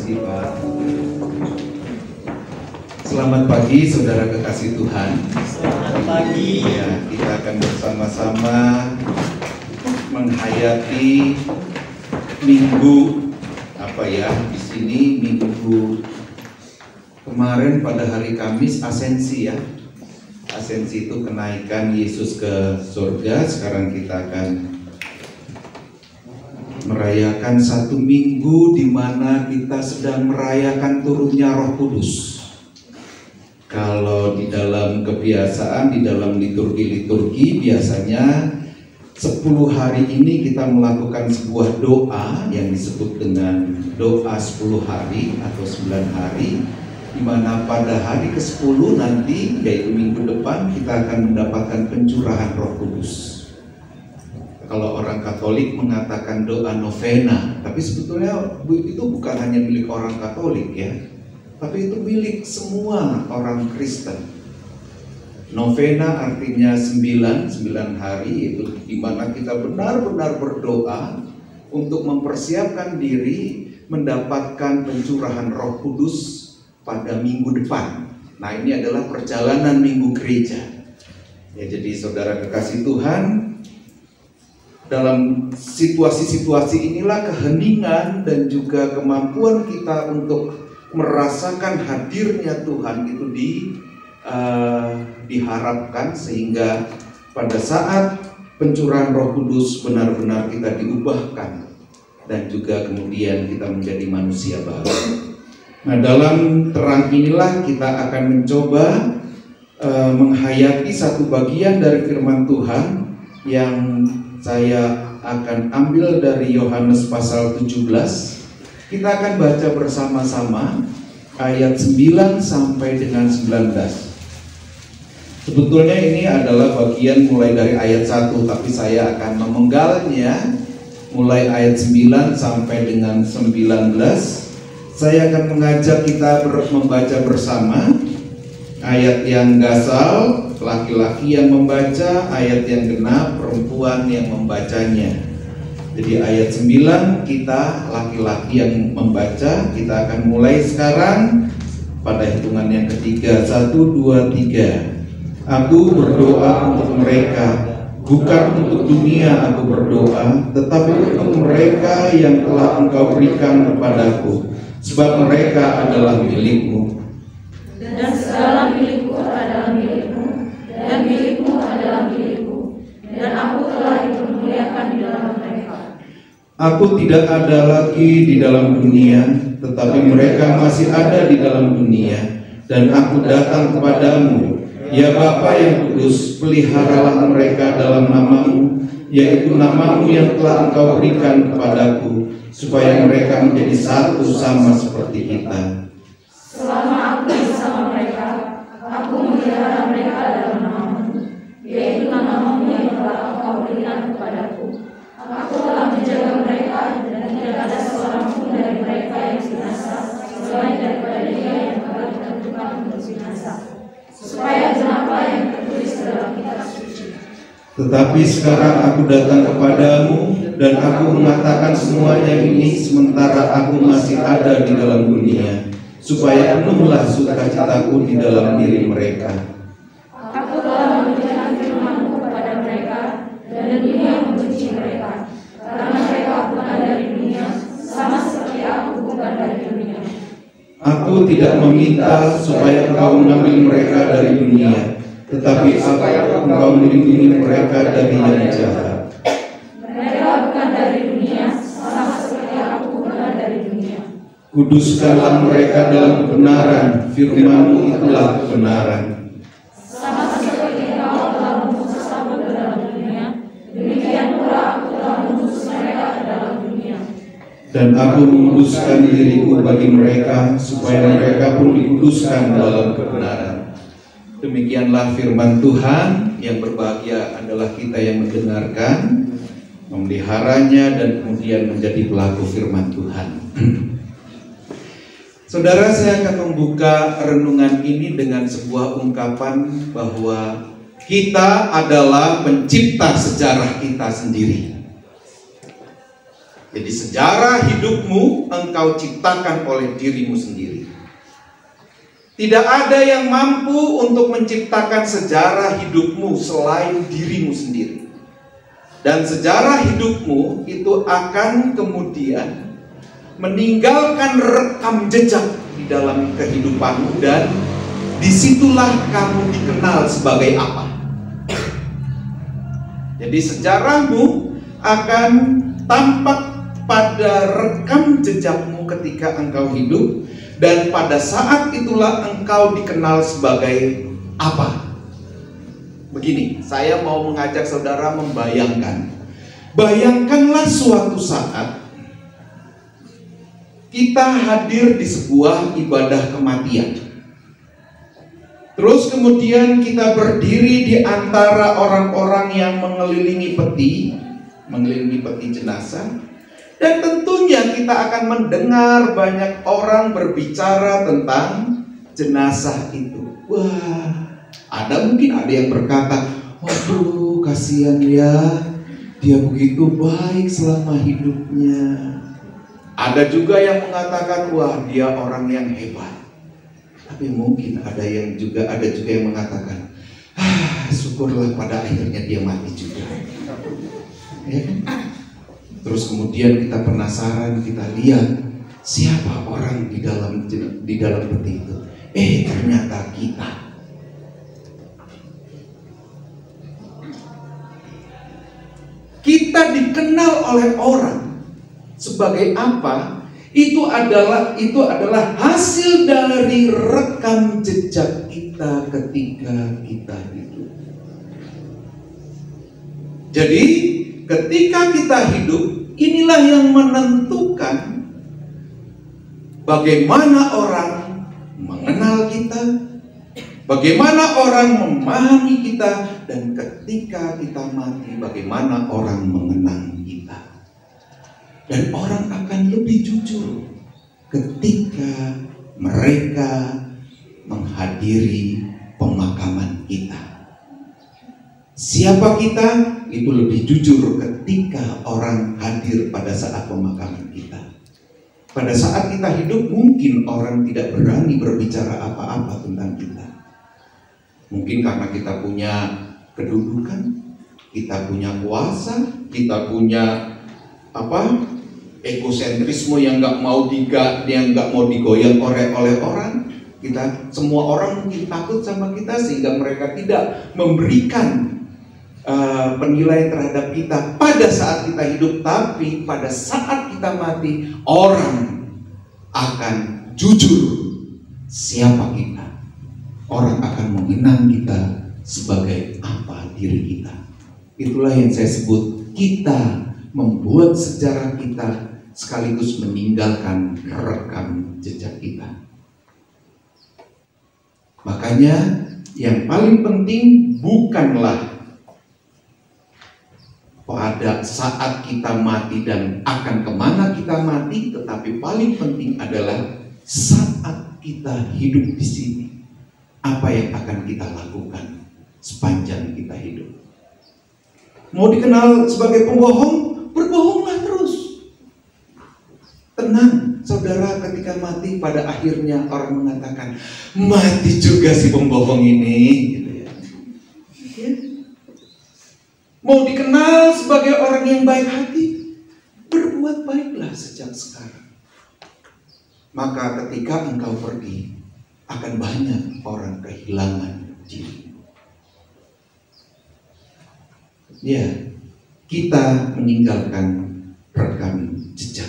kasih Pak. Selamat pagi saudara kekasih Tuhan. Selamat pagi. Ya, kita akan bersama-sama menghayati minggu di sini minggu kemarin pada hari Kamis Asensi ya. Asensi itu kenaikan Yesus ke surga. Sekarang kita akan merayakan satu minggu di mana kita sedang merayakan turunnya Roh Kudus. Kalau di dalam kebiasaan, di dalam liturgi biasanya 10 hari ini kita melakukan sebuah doa yang disebut dengan doa 10 hari atau 9 hari, di mana pada hari ke-10 nanti, yaitu minggu depan, kita akan mendapatkan pencurahan Roh Kudus. Kalau orang Katolik mengatakan doa novena, tapi sebetulnya itu bukan hanya milik orang Katolik ya, tapi itu milik semua orang Kristen. Novena artinya 9 hari, itu di mana kita benar-benar berdoa untuk mempersiapkan diri mendapatkan pencurahan Roh Kudus pada minggu depan. Nah, ini adalah perjalanan minggu gereja. Ya, jadi saudara kekasih Tuhan, dalam situasi-situasi inilah keheningan dan juga kemampuan kita untuk merasakan hadirnya Tuhan itu diharapkan, sehingga pada saat pencurahan Roh Kudus benar-benar kita diubahkan dan juga kemudian kita menjadi manusia baru. Nah, dalam terang inilah kita akan mencoba menghayati satu bagian dari firman Tuhan yang saya akan ambil dari Yohanes pasal 17. Kita akan baca bersama-sama ayat 9 sampai dengan 19. Sebetulnya ini adalah bagian mulai dari ayat 1, tapi saya akan memenggalnya mulai ayat 9 sampai dengan 19. Saya akan mengajak kita membaca bersama. Ayat yang gasal, laki-laki yang membaca, ayat yang genap, perempuan yang membacanya. Jadi ayat 9 kita laki-laki yang membaca. Kita akan mulai sekarang pada hitungan yang ketiga. 1, 2, 3. Aku berdoa untuk mereka, bukan untuk dunia aku berdoa, tetapi untuk mereka yang telah Engkau berikan kepadaku, sebab mereka adalah milikmu. Dan segala milikku adalah milikmu, dan milikmu adalah milikku, dan aku telah dipermuliakan di dalam mereka. Aku tidak ada lagi di dalam dunia, tetapi mereka masih ada di dalam dunia, dan aku datang kepadamu. Ya Bapa yang kudus, peliharalah mereka dalam namamu, yaitu namamu yang telah Engkau berikan kepadaku, supaya mereka menjadi satu sama seperti kita. Selama aku bersama mereka, aku memelihara mereka dalam namamu, yaitu namamu yang telah Engkau berikan kepadaku. Aku telah menjaga mereka, dan tidak ada seorang pun dari mereka yang binasa, selain daripada Dia yang telah ditentukan untuk binasa, supaya genaplah yang tertulis dalam kitab suci. Tetapi sekarang aku datang kepadamu, dan aku mengatakan semuanya ini sementara aku masih ada di dalam dunia, supaya penuhlah sukacitaku di dalam diri mereka. Aku telah memberikan firman-Mu kepada mereka, dan dunia membenci mereka, karena mereka bukan dari dunia, sama seperti aku bukan dari dunia. Aku tidak meminta supaya Engkau mengambil mereka dari dunia, tetapi supaya Engkau melindungi mereka dari yang jahat. Mereka bukan dari dunia, sama seperti aku bukan dari dunia. Kuduskanlah mereka dalam kebenaran, firman-Mu itulah kebenaran. Sama seperti Engkau telah mengutus aku ke dalam dunia, demikian pula aku telah mengutus mereka ke dalam dunia. Dan aku menguduskan diriku bagi mereka, supaya mereka pun dikuduskan dalam kebenaran. Demikianlah firman Tuhan. Yang berbahagia adalah kita yang mendengarkan, memeliharanya, dan kemudian menjadi pelaku firman Tuhan. Saudara, saya akan membuka renungan ini dengan sebuah ungkapan bahwa kita adalah pencipta sejarah kita sendiri. Jadi sejarah hidupmu engkau ciptakan oleh dirimu sendiri. Tidak ada yang mampu untuk menciptakan sejarah hidupmu selain dirimu sendiri. Dan sejarah hidupmu itu akan kemudian meninggalkan rekam jejak di dalam kehidupanmu, dan disitulah kamu dikenal sebagai apa. Jadi sejarahmu akan tampak pada rekam jejakmu ketika engkau hidup, dan pada saat itulah engkau dikenal sebagai apa. Begini, saya mau mengajak saudara membayangkan. Bayangkanlah suatu saat kita hadir di sebuah ibadah kematian. Terus kemudian kita berdiri di antara orang-orang yang mengelilingi peti jenazah. Dan tentunya kita akan mendengar banyak orang berbicara tentang jenazah itu. Wah, mungkin ada yang berkata, waduh kasihan ya, dia begitu baik selama hidupnya. Ada juga yang mengatakan, wah dia orang yang hebat. Tapi mungkin ada juga yang mengatakan, syukurlah pada akhirnya dia mati juga. Ya kan? Terus kemudian kita penasaran, kita lihat siapa orang di dalam peti itu. Ternyata kita. Kita dikenal oleh orang sebagai apa? Itu adalah hasil dari rekam jejak kita ketika kita hidup. Jadi ketika kita hidup, inilah yang menentukan bagaimana orang mengenal kita, bagaimana orang memahami kita, dan ketika kita mati, bagaimana orang mengenang kita. Dan orang akan lebih jujur ketika mereka menghadiri pemakaman kita. Siapa kita? Itu lebih jujur ketika orang hadir pada saat pemakaman kita. Pada saat kita hidup, mungkin orang tidak berani berbicara apa-apa tentang kita. Mungkin karena kita punya kedudukan, kita punya kuasa, kita punya egosentrisme yang nggak mau digoyang oleh orang. Semua orang mungkin takut sama kita, sehingga mereka tidak memberikan penilaian terhadap kita pada saat kita hidup. Tapi pada saat kita mati, orang akan jujur siapa kita. Orang akan mengenang kita sebagai apa diri kita. Itulah yang saya sebut kita membuat sejarah kita, sekaligus meninggalkan rekam jejak kita. Makanya yang paling penting bukanlah pada saat kita mati dan akan kemana kita mati, tetapi paling penting adalah saat kita hidup di sini, apa yang akan kita lakukan sepanjang kita hidup. Mau dikenal sebagai pembohong, berbohonglah terus. Tenang, saudara, ketika mati pada akhirnya orang mengatakan, mati juga si pembohong ini, gitu ya. Mau dikenal sebagai orang yang baik hati, berbuat baiklah sejak sekarang. Maka ketika engkau pergi, akan banyak orang kehilangan diri. Ya, kita meninggalkan rekam jejak.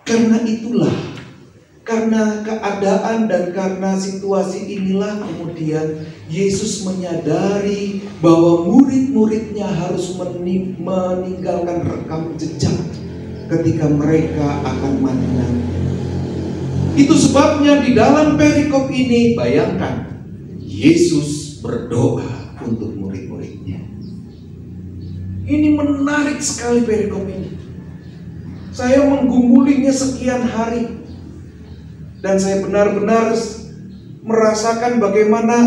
Karena itulah, karena keadaan dan karena situasi inilah kemudian Yesus menyadari bahwa murid-muridnya harus meninggalkan rekam jejak ketika mereka akan mati nanti. Itu sebabnya di dalam perikop ini, bayangkan, Yesus berdoa untuk murid-muridnya. Ini menarik sekali perikop ini. Saya menggumulinya sekian hari, dan saya benar-benar merasakan bagaimana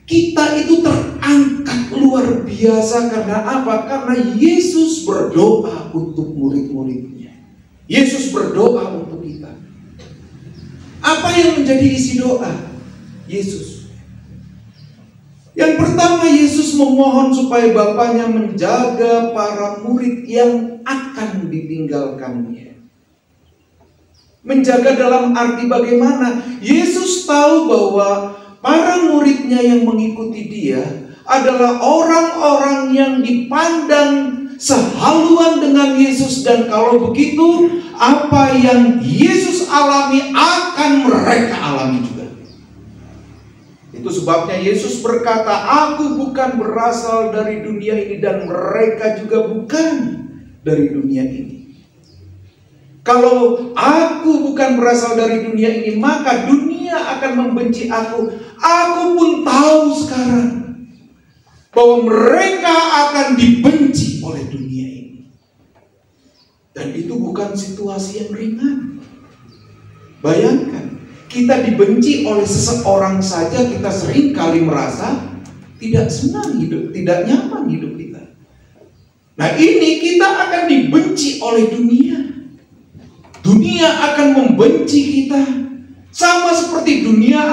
kita itu terangkat luar biasa. Karena apa? Karena Yesus berdoa untuk murid-muridnya. Yesus berdoa untuk kita. Apa yang menjadi isi doa Yesus? Yang pertama, Yesus memohon supaya Bapaknya menjaga para murid yang akan ditinggalkannya. Menjaga dalam arti bagaimana? Yesus tahu bahwa para muridnya yang mengikuti dia adalah orang-orang yang dipandang sehaluan dengan Yesus. Dan kalau begitu, apa yang Yesus alami akan mereka alami juga. Itu sebabnya Yesus berkata, "Aku bukan berasal dari dunia ini dan mereka juga bukan dari dunia ini." Kalau aku bukan berasal dari dunia ini, maka dunia akan membenci aku. Aku pun tahu sekarang bahwa mereka akan dibenci oleh dunia ini. Dan itu bukan situasi yang ringan. Bayangkan, kita dibenci oleh seseorang saja, kita sering kali merasa tidak senang hidup, tidak nyaman hidup kita. Nah, ini kita akan dibenci oleh dunia. Dunia akan membenci kita, sama seperti dunia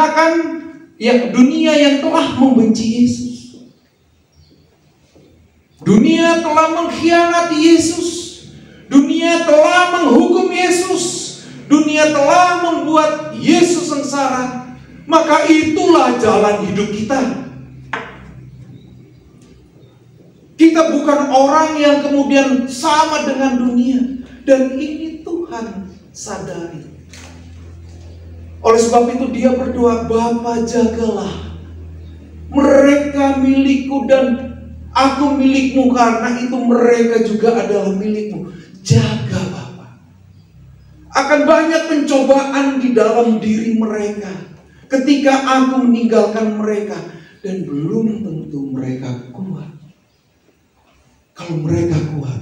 yang telah membenci Yesus. Dunia telah mengkhianati Yesus. Dunia telah menghukum Yesus. Dunia telah membuat Yesus sengsara. Maka itulah jalan hidup kita. Kita bukan orang yang kemudian sama dengan dunia. Dan ini Tuhan sadari. Oleh sebab itu dia berdoa, "Bapa, jagalah mereka milikku dan aku milikmu, karena itu mereka juga adalah milikmu." Jaga Bapa. Akan banyak pencobaan di dalam diri mereka ketika aku meninggalkan mereka, dan belum tentu mereka kuat. Kalau mereka kuat,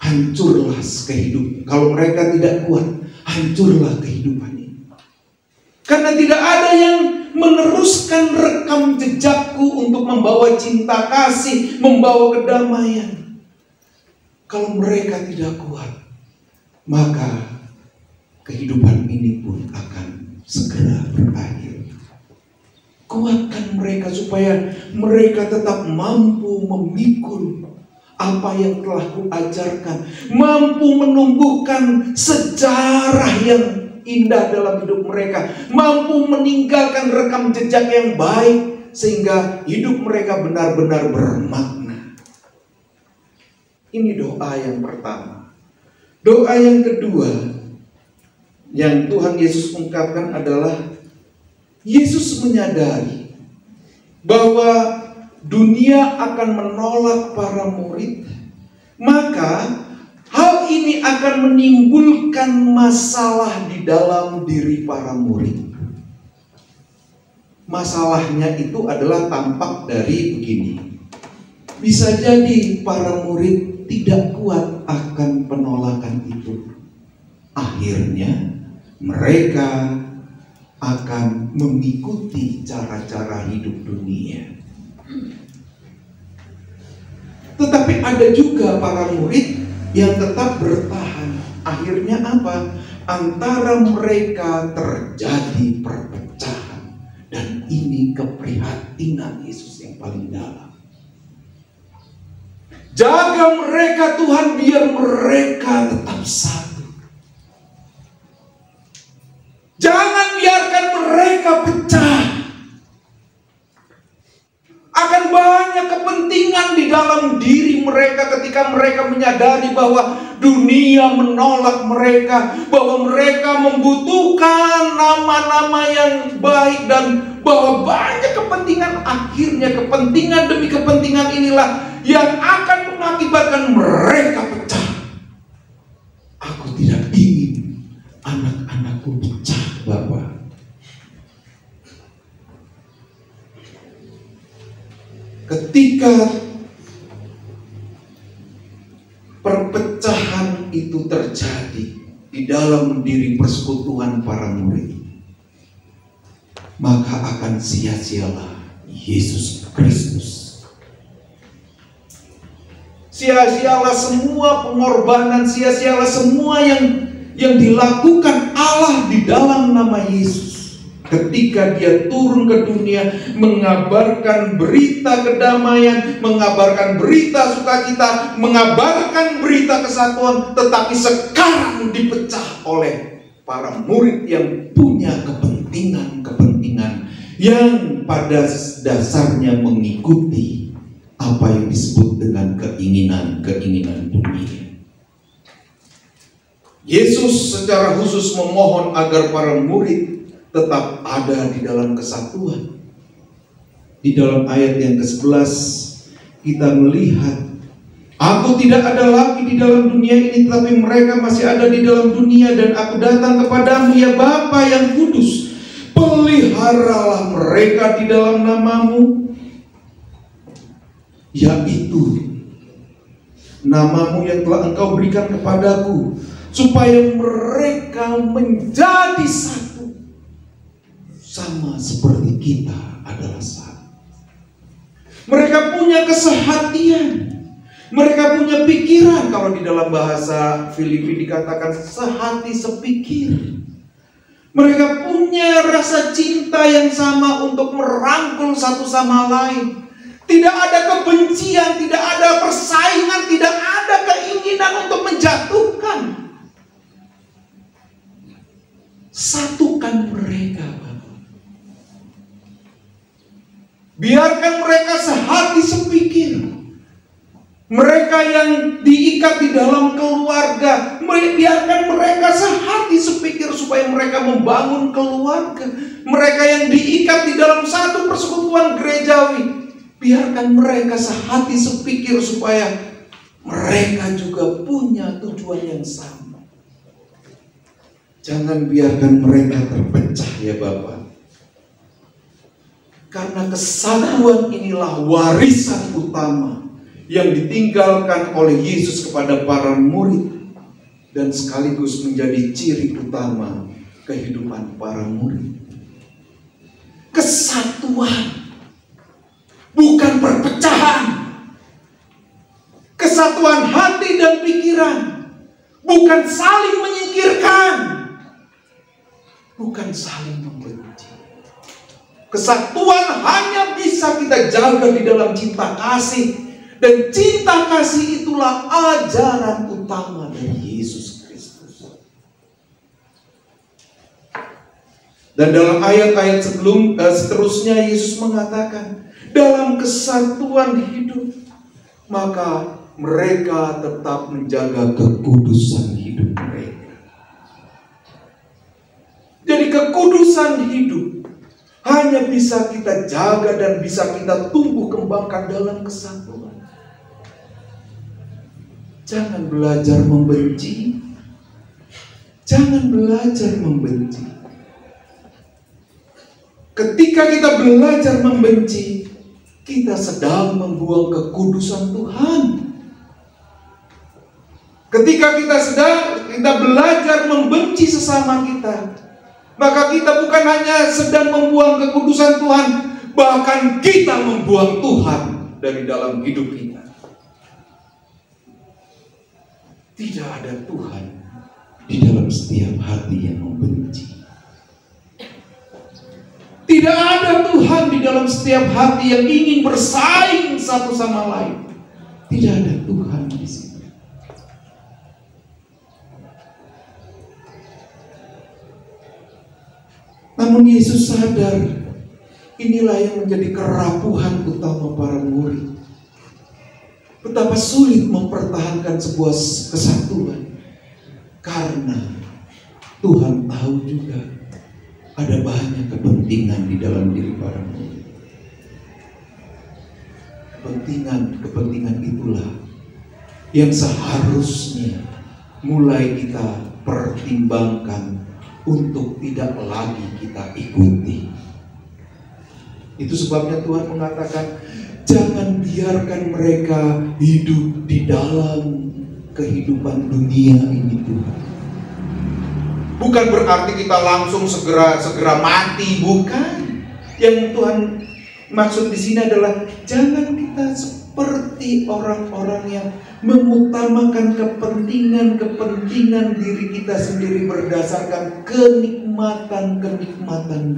hancurlah kehidupan. Kalau mereka tidak kuat, hancurlah kehidupan ini. Karena tidak ada yang meneruskan rekam jejakku untuk membawa cinta kasih, membawa kedamaian. Kalau mereka tidak kuat, maka kehidupan ini pun akan segera berakhir. Kuatkan mereka supaya mereka tetap mampu memikul apa yang telah kuajarkan, mampu menumbuhkan sejarah yang indah dalam hidup mereka, mampu meninggalkan rekam jejak yang baik sehingga hidup mereka benar-benar bermakna. Ini doa yang pertama. Doa yang kedua yang Tuhan Yesus ungkapkan adalah Yesus menyadari bahwa dunia akan menolak para murid, maka hal ini akan menimbulkan masalah di dalam diri para murid. Masalahnya itu adalah tampak dari begini. Bisa jadi para murid tidak kuat akan penolakan itu. Akhirnya mereka akan mengikuti cara-cara hidup dunia. Tetapi ada juga para murid yang tetap bertahan. Akhirnya apa? Antara mereka terjadi perpecahan. Dan ini keprihatinan Yesus yang paling dalam. Jaga mereka Tuhan, biar mereka tetap satu. Jangan biarkan mereka pecah. Akan banyak kepentingan di dalam diri mereka ketika mereka menyadari bahwa dunia menolak mereka, bahwa mereka membutuhkan nama-nama yang baik, dan bahwa banyak kepentingan. Akhirnya kepentingan demi kepentingan inilah yang akan mengakibatkan mereka pecah. Aku tidak ingin anak-anakku pecah, Bapak. Ketika perpecahan itu terjadi di dalam diri persekutuan para murid, maka akan sia-sialah Yesus Kristus sia-sialah semua pengorbanan, sia-sialah semua yang dilakukan Allah di dalam nama Yesus. Ketika dia turun ke dunia mengabarkan berita kedamaian, mengabarkan berita sukacita, mengabarkan berita kesatuan, tetapi sekarang dipecah oleh para murid yang punya kepentingan-kepentingan yang pada dasarnya mengikuti apa yang disebut dengan keinginan-keinginan dunia. Yesus secara khusus memohon agar para murid tetap ada di dalam kesatuan. Di dalam ayat yang ke-11 kita melihat, aku tidak ada lagi di dalam dunia ini, tetapi mereka masih ada di dalam dunia, dan aku datang kepadamu ya Bapa yang kudus, peliharalah mereka di dalam namamu, yaitu namamu yang telah engkau berikan kepadaku, supaya mereka menjadi satu, sama seperti kita adalah satu. Mereka punya kesehatian, mereka punya pikiran. Kalau di dalam bahasa Filipi dikatakan sehati sepikir. Mereka punya rasa cinta yang sama untuk merangkul satu sama lain. Tidak ada kebencian, tidak ada persaingan, tidak ada keinginan untuk menjatuhkan. Satukan mereka, Bapak. Biarkan mereka sehati sepikir. Mereka yang diikat di dalam keluarga, biarkan mereka sehati sepikir supaya mereka membangun keluarga. Mereka yang diikat di dalam satu persekutuan gerejawi, biarkan mereka sehati sepikir supaya mereka juga punya tujuan yang sama. Jangan biarkan mereka terpecah ya Bapak. Karena kesatuan inilah warisan utama yang ditinggalkan oleh Yesus kepada para murid, dan sekaligus menjadi ciri utama kehidupan para murid. Kesatuan, bukan perpecahan. Kesatuan hati dan pikiran, bukan saling menyingkirkan, bukan saling membenci. Kesatuan hanya bisa kita jaga di dalam cinta kasih, dan cinta kasih itulah ajaran utama dari Yesus Kristus. Dan dalam ayat-ayat seterusnya Yesus mengatakan, dalam kesatuan hidup, maka mereka tetap menjaga kekudusan hidup mereka. Jadi kekudusan hidup hanya bisa kita jaga dan bisa kita tumbuh kembangkan dalam kesatuan. Jangan belajar membenci. Jangan belajar membenci. Ketika kita belajar membenci, kita sedang membuang kekudusan Tuhan. Ketika kita belajar membenci sesama kita, maka kita bukan hanya sedang membuang kekudusan Tuhan, bahkan kita membuang Tuhan dari dalam hidup kita. Tidak ada Tuhan di dalam setiap hati yang membenci. Tidak ada Tuhan di dalam setiap hati yang ingin bersaing satu sama lain. Tidak ada Tuhan di sini. Namun Yesus sadar, inilah yang menjadi kerapuhan utama para murid. Betapa sulit mempertahankan sebuah kesatuan, karena Tuhan tahu juga ada banyak kepentingan di dalam diri para murid. Kepentingan itulah yang seharusnya mulai kita pertimbangkan untuk tidak lagi kita ikuti. Itu sebabnya Tuhan mengatakan, jangan biarkan mereka hidup di dalam kehidupan dunia ini Tuhan. Bukan berarti kita langsung segera mati, bukan. Yang Tuhan maksud di sini adalah jangan kita seperti orang-orang yang mengutamakan kepentingan diri kita sendiri berdasarkan kenikmatan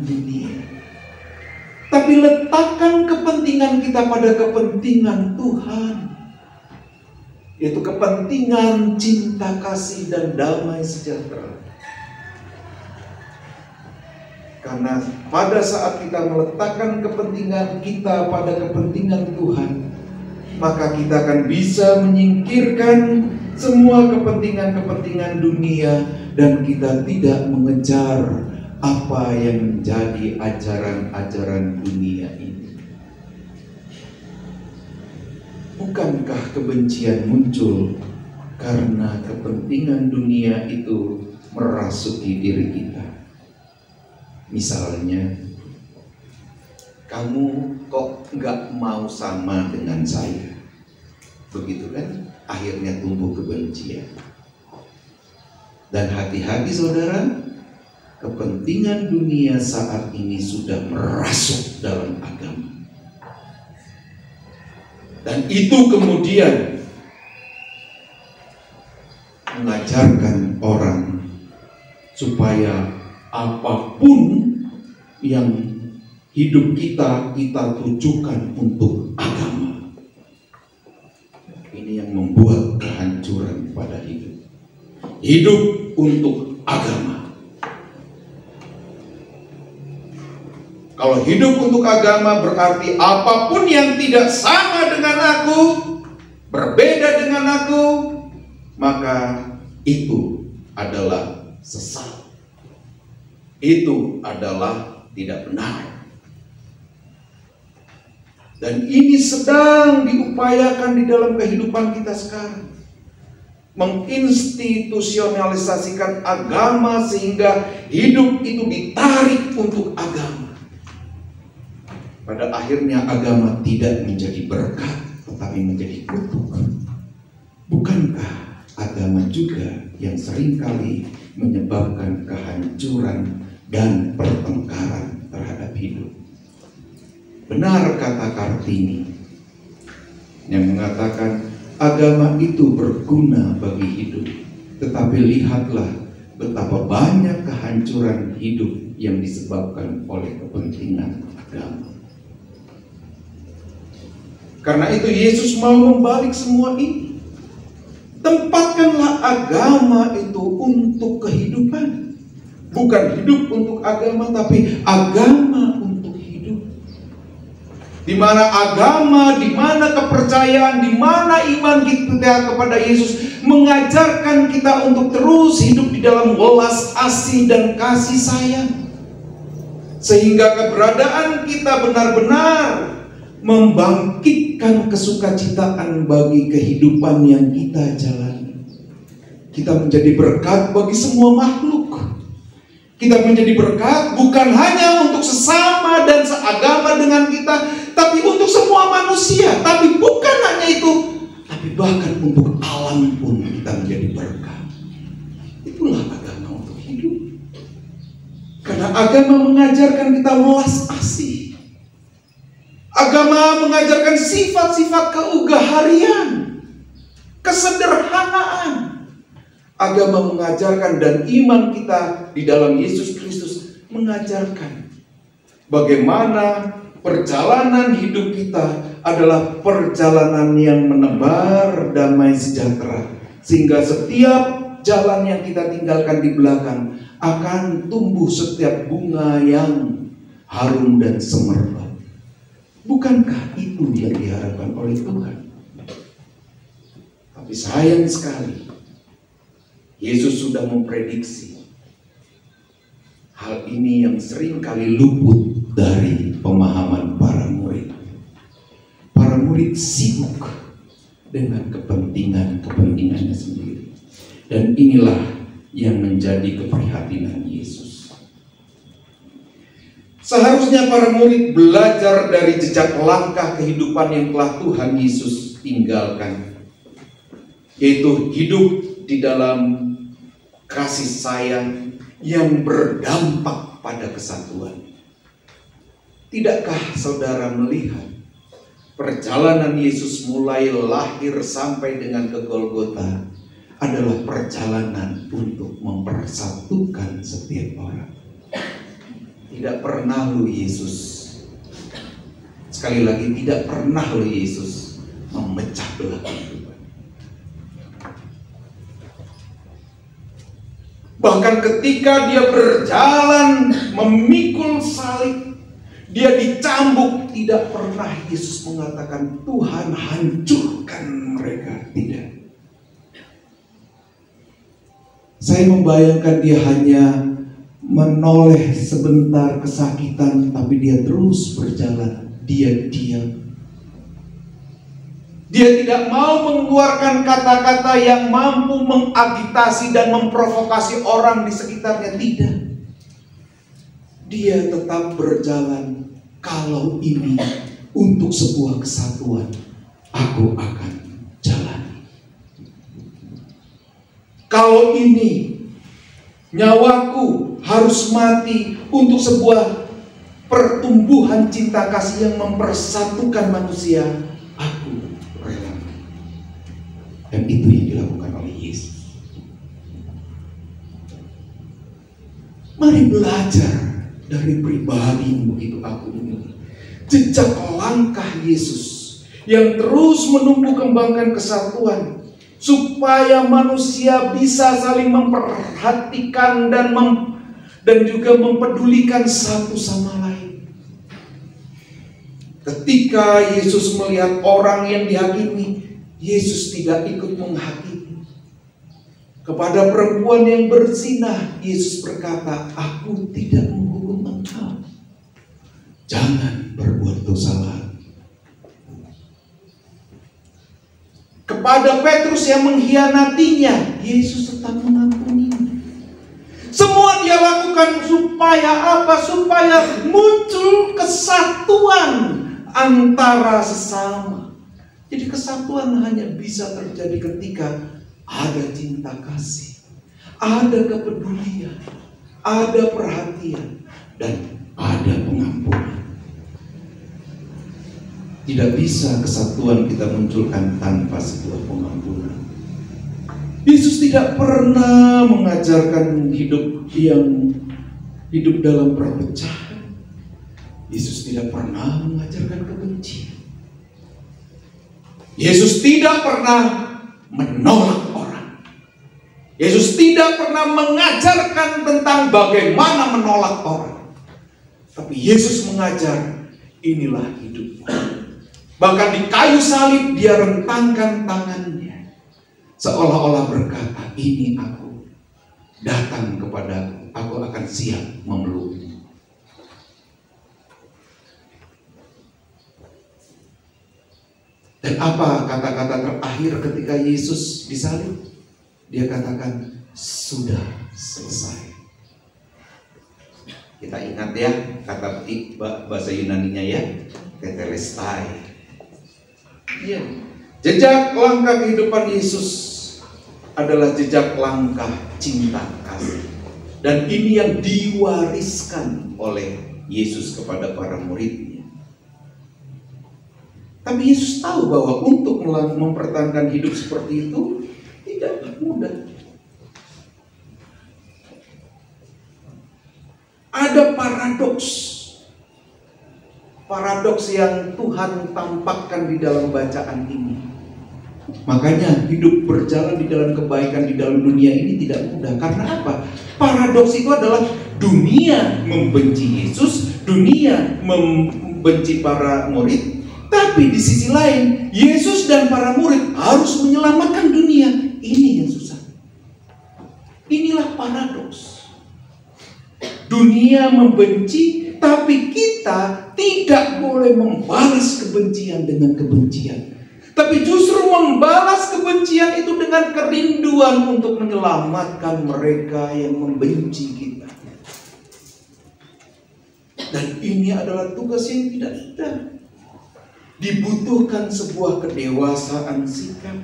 dunia. Tapi letakkan kepentingan kita pada kepentingan Tuhan, yaitu kepentingan cinta kasih dan damai sejahtera. Karena pada saat kita meletakkan kepentingan kita pada kepentingan Tuhan, maka kita akan bisa menyingkirkan semua kepentingan dunia dan kita tidak mengejar apa yang menjadi ajaran-ajaran dunia ini. Bukankah kebencian muncul karena kepentingan dunia itu merasuki diri kita? Misalnya, kamu kok nggak mau sama dengan saya? Begitu kan? Akhirnya tumbuh kebencian. Dan hati-hati saudara, kepentingan dunia saat ini sudah merasuk dalam agama. Dan itu kemudian mengajarkan orang supaya apapun yang hidup kita tujukan untuk agama. Ini yang membuat kehancuran pada hidup. Hidup untuk agama. Kalau hidup untuk agama berarti apapun yang tidak sama dengan aku, berbeda dengan aku, maka itu adalah sesat. Itu adalah tidak benar. Dan ini sedang diupayakan di dalam kehidupan kita sekarang. Menginstitusionalisasikan agama sehingga hidup itu ditarik untuk agama. Pada akhirnya agama tidak menjadi berkat, tetapi menjadi kutuk. Bukankah agama juga yang seringkali menyebabkan kehancuran dan pertengkaran terhadap hidup? Benar kata Kartini yang mengatakan agama itu berguna bagi hidup, tetapi lihatlah betapa banyak kehancuran hidup yang disebabkan oleh kepentingan agama. Karena itu Yesus mau membalik semua ini. Tempatkanlah agama itu untuk kehidupan. Bukan hidup untuk agama, tapi agama untuk hidup. Di mana agama, di mana kepercayaan, di mana iman kita kepada Yesus mengajarkan kita untuk terus hidup di dalam welas asih dan kasih sayang. Sehingga keberadaan kita benar-benar membangkitkan kesukacitaan bagi kehidupan yang kita jalani. Kita menjadi berkat bagi semua makhluk. Kita menjadi berkat bukan hanya untuk sesama dan seagama dengan kita, tapi untuk semua manusia. Tapi bukan hanya itu, tapi bahkan untuk alam pun kita menjadi berkat. Itulah agama untuk hidup. Karena agama mengajarkan kita welas asih. Agama mengajarkan sifat-sifat keugaharian, kesederhanaan. Agama mengajarkan dan iman kita di dalam Yesus Kristus mengajarkan bagaimana perjalanan hidup kita adalah perjalanan yang menebar damai sejahtera, sehingga setiap jalan yang kita tinggalkan di belakang akan tumbuh setiap bunga yang harum dan semerbak. Bukankah itu yang diharapkan oleh Tuhan? Tapi sayang sekali, Yesus sudah memprediksi hal ini yang seringkali luput dari pemahaman para murid. Para murid sibuk dengan kepentingannya sendiri. Dan inilah yang menjadi keprihatinan Yesus. Seharusnya para murid belajar dari jejak langkah kehidupan yang telah Tuhan Yesus tinggalkan, yaitu hidup di dalam kasih sayang yang berdampak pada kesatuan. Tidakkah saudara melihat perjalanan Yesus mulai lahir sampai dengan ke Golgota adalah perjalanan untuk mempersatukan setiap orang. Tidak pernah lo Yesus, sekali lagi tidak pernah lo Yesus memecah belah kehidupan. Bahkan ketika dia berjalan memikul salib, dia dicambuk, tidak pernah Yesus mengatakan, Tuhan hancurkan mereka. Tidak. Saya membayangkan dia hanya menoleh sebentar kesakitan, tapi dia terus berjalan. Dia diam. Dia tidak mau mengeluarkan kata-kata yang mampu mengagitasi dan memprovokasi orang di sekitarnya. Tidak. Dia tetap berjalan. Kalau ini untuk sebuah kesatuan, aku akan jalani. Kalau ini nyawaku harus mati untuk sebuah pertumbuhan cinta kasih yang mempersatukan manusia, aku rela. Dan itu yang dilakukan oleh Yesus. Mari belajar dari pribadi yang begitu aku ini. Jejak langkah Yesus yang terus menumbuh kembangkan kesatuan, supaya manusia bisa saling memperhatikan dan juga mempedulikan satu sama lain. Ketika Yesus melihat orang yang dihakimi, Yesus tidak ikut menghakimi. Kepada perempuan yang berzina, Yesus berkata, aku tidak menghukum engkau. Jangan berbuat dosa lagi. Kepada Petrus yang mengkhianatinya, Yesus tetap mengampuni. Semua dia lakukan supaya apa? Supaya muncul kesatuan antara sesama. Jadi kesatuan hanya bisa terjadi ketika ada cinta kasih, ada kepedulian, ada perhatian, dan ada pengampunan. Tidak bisa kesatuan kita munculkan tanpa sebuah pengampunan. Yesus tidak pernah mengajarkan hidup dalam perpecahan. Yesus tidak pernah mengajarkan kebencian. Yesus tidak pernah menolak orang. Yesus tidak pernah mengajarkan tentang bagaimana menolak orang. Tapi Yesus mengajar, inilah hidupmu. Bahkan di kayu salib dia rentangkan tangannya, seolah-olah berkata, ini aku, datang kepadaku, aku akan siap memelukmu. Dan apa kata-kata terakhir ketika Yesus disalib? Dia katakan, sudah selesai. Kita ingat ya, kata bahasa Yunaninya ya, tetelestai. Ya. Jejak langkah kehidupan Yesus adalah jejak langkah cinta kasih. Dan ini yang diwariskan oleh Yesus kepada para muridnya. Tapi Yesus tahu bahwa untuk mempertahankan hidup seperti itu tidak mudah. Ada paradoks yang Tuhan tampakkan di dalam bacaan ini. Makanya hidup berjalan di dalam kebaikan di dalam dunia ini tidak mudah. Karena apa? Paradoks itu adalah dunia membenci Yesus, dunia membenci para murid. Tapi di sisi lain, Yesus dan para murid harus menyelamatkan dunia. Ini yang susah. Inilah paradoks. Dunia membenci, tapi kita tidak boleh membalas kebencian dengan kebencian. Tapi justru membalas kebencian itu dengan kerinduan untuk menyelamatkan mereka yang membenci kita. Dan ini adalah tugas yang tidak mudah. Dibutuhkan sebuah kedewasaan sikap.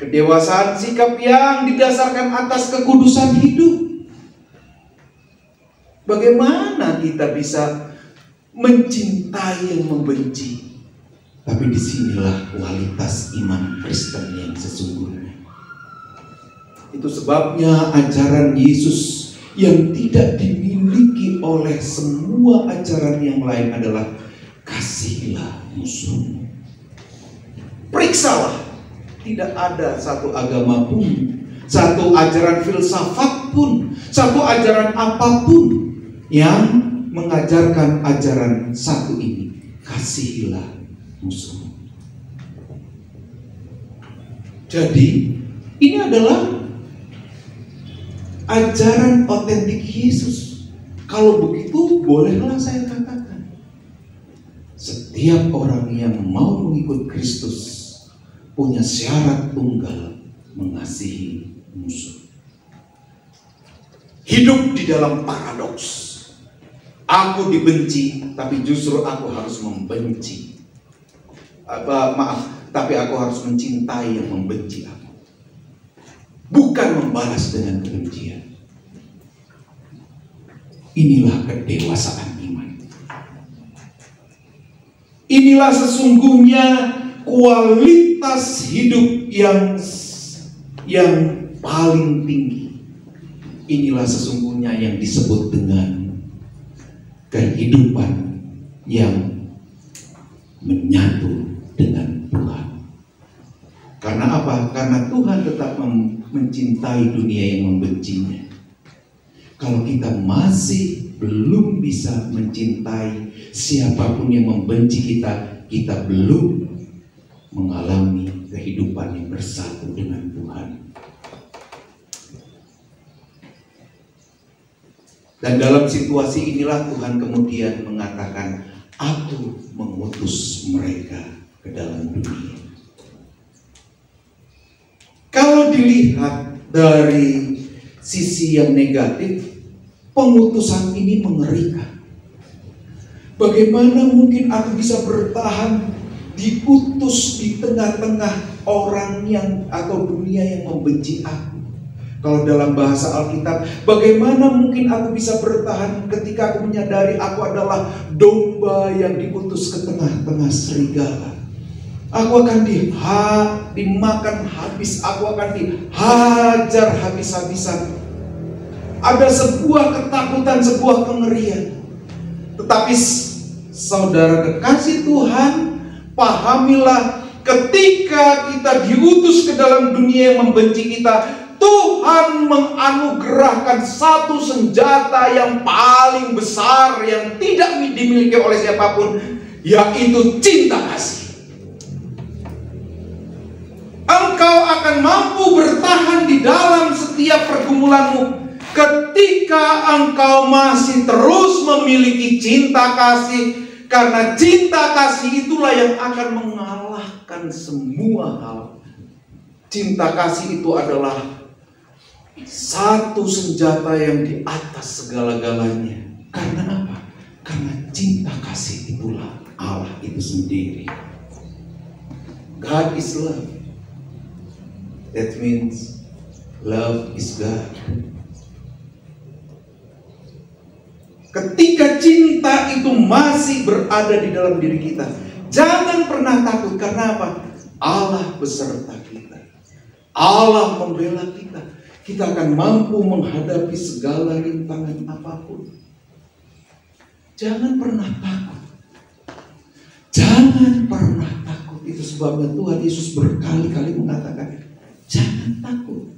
Kedewasaan sikap yang didasarkan atas kekudusan hidup. Bagaimana kita bisa mencintai yang membenci. Tapi disinilah kualitas iman Kristen yang sesungguhnya. Itu sebabnya ajaran Yesus yang tidak dimiliki oleh semua ajaran yang lain adalah kasihilah musuhmu. Periksalah, tidak ada satu agama pun, satu ajaran filsafat pun, satu ajaran apapun yang mengajarkan ajaran satu ini, kasihilah musuhmu. Jadi ini adalah ajaran otentik Yesus. Kalau begitu, bolehlah saya katakan, setiap orang yang mau mengikut Kristus punya syarat tunggal, mengasihi musuh. Hidup di dalam paradoks. Aku dibenci, tapi justru aku harus membenci. Tapi aku harus mencintai yang membenci aku. Bukan membalas dengan kebencian. Inilah kedewasaan iman. Inilah sesungguhnya kualitas hidup yang paling tinggi. Inilah sesungguhnya yang disebut dengan kehidupan yang menyatu dengan Tuhan. Karena apa? Karena Tuhan tetap mencintai dunia yang membencinya. Kalau kita masih belum bisa mencintai siapapun yang membenci kita, kita belum mengalami kehidupan yang bersatu dengan Tuhan. Dan dalam situasi inilah Tuhan kemudian mengatakan, aku mengutus mereka ke dalam dunia. Kalau dilihat dari sisi yang negatif, pengutusan ini mengerikan. Bagaimana mungkin aku bisa bertahan diutus di tengah-tengah orang yang atau dunia yang membenci aku? Kalau dalam bahasa Alkitab, bagaimana mungkin aku bisa bertahan ketika aku menyadari aku adalah domba yang diutus ke tengah-tengah serigala? Aku akan dimakan habis, aku akan dihajar habis-habisan. Ada sebuah ketakutan, sebuah kengerian. Tetapi saudara kekasih Tuhan, pahamilah, ketika kita diutus ke dalam dunia yang membenci kita, Tuhan menganugerahkan satu senjata yang paling besar yang tidak dimiliki oleh siapapun, yaitu cinta kasih. Engkau akan mampu bertahan di dalam setiap pergumulanmu ketika engkau masih terus memiliki cinta kasih. Karena cinta kasih itulah yang akan mengalahkan semua hal. Cinta kasih itu adalah satu senjata yang di atas segala-galanya. Karena apa? Karena cinta kasih itulah Allah itu sendiri. God is love. That means love is God. Ketika cinta itu masih berada di dalam diri kita, jangan pernah takut. Karena apa? Allah beserta kita. Allah membela kita. Kita akan mampu menghadapi segala rintangan apapun. Jangan pernah takut. Jangan pernah takut. Itu sebabnya Tuhan Yesus berkali-kali mengatakan, jangan takut.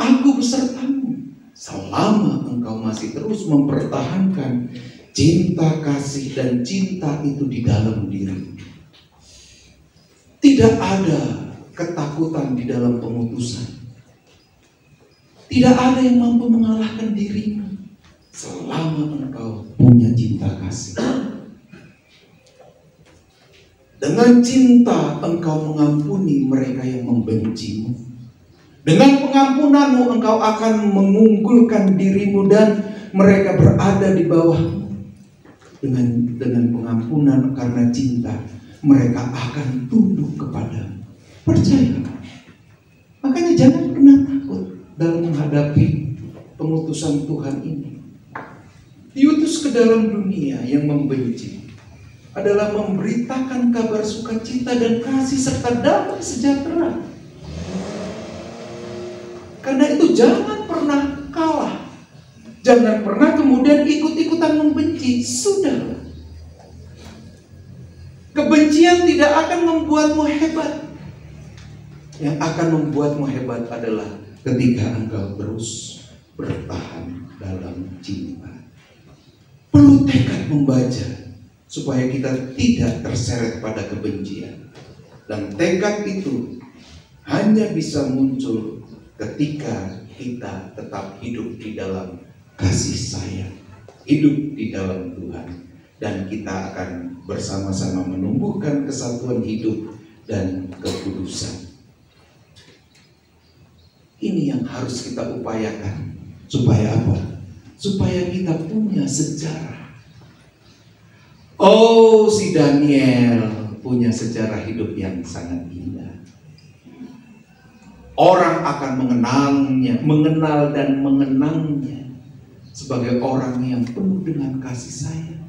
Aku besertamu. Selama engkau masih terus mempertahankan cinta kasih dan cinta itu di dalam diri. Tidak ada ketakutan di dalam pengutusan. Tidak ada yang mampu mengalahkan dirimu selama engkau punya cinta kasih. Dengan cinta engkau mengampuni mereka yang membencimu. Dengan pengampunanmu engkau akan mengunggulkan dirimu dan mereka berada di bawahmu. Dengan pengampunan karena cinta mereka akan tunduk kepadamu. Percayalah. Makanya jangan pernah takut dalam menghadapi pengutusan Tuhan ini. Diutus ke dalam dunia yang membenci adalah memberitakan kabar sukacita dan kasih serta damai sejahtera. Karena itu jangan pernah kalah. Jangan pernah kemudian ikut-ikutan membenci. Sudah. Kebencian tidak akan membuatmu hebat. Yang akan membuatmu hebat adalah ketika engkau terus bertahan dalam cinta. Perlu tekad membaca supaya kita tidak terseret pada kebencian. Dan tekad itu hanya bisa muncul ketika kita tetap hidup di dalam kasih sayang, hidup di dalam Tuhan, dan kita akan bersama-sama menumbuhkan kesatuan hidup dan kekudusan. Ini yang harus kita upayakan. Supaya apa? Supaya kita punya sejarah. Oh, si Daniel punya sejarah hidup yang sangat indah. Orang akan mengenal dan mengenangnya sebagai orang yang penuh dengan kasih sayang.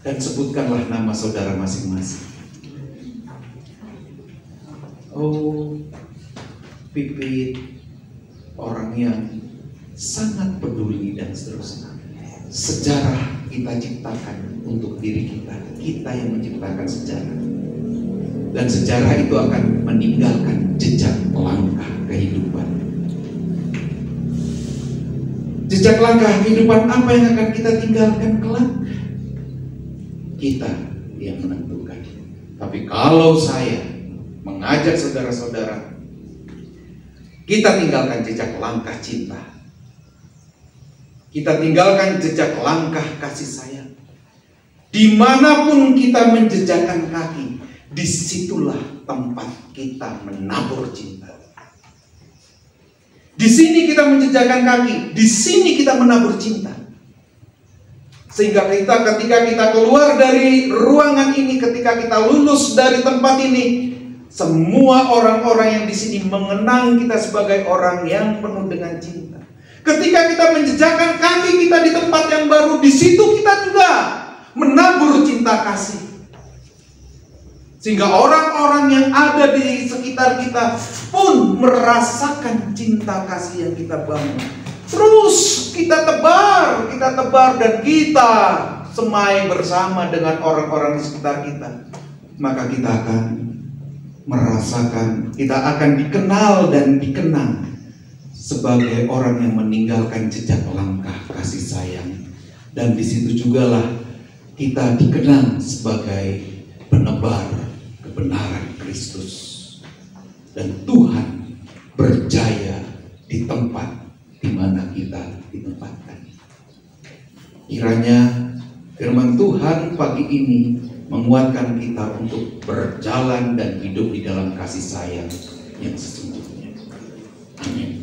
Dan sebutkanlah nama saudara masing-masing. Oh, Pipit, orang yang sangat peduli dan seterusnya. Sejarah kita ciptakan untuk diri kita. Kita yang menciptakan sejarah. Dan sejarah itu akan meninggalkan jejak langkah kehidupan. Jejak langkah kehidupan apa yang akan kita tinggalkan kelak? Kita yang menentukan. Tapi kalau saya mengajak saudara-saudara, kita tinggalkan jejak langkah cinta. Kita tinggalkan jejak langkah kasih sayang. Dimanapun kita menjejakkan kaki, disitulah tempat kita menabur cinta. Di sini kita menjejakkan kaki, di sini kita menabur cinta. Sehingga ketika kita keluar dari ruangan ini, ketika kita lulus dari tempat ini, semua orang-orang yang di sini mengenang kita sebagai orang yang penuh dengan cinta. Ketika kita menjejakkan kaki kita di tempat yang baru, di situ kita juga menabur cinta kasih. Sehingga orang-orang yang ada di sekitar kita pun merasakan cinta kasih yang kita bangun. Terus kita tebar dan kita semai bersama dengan orang-orang di sekitar kita. Maka kita akan merasakan, kita akan dikenal dan dikenang sebagai orang yang meninggalkan jejak langkah kasih sayang. Dan di situ jugalah kita dikenang sebagai penebar kebenaran Kristus. Dan Tuhan berjaya di tempat di mana kita ditempatkan. Kiranya firman Tuhan pagi ini menguatkan kita untuk berjalan dan hidup di dalam kasih sayang yang sesungguhnya. Amin.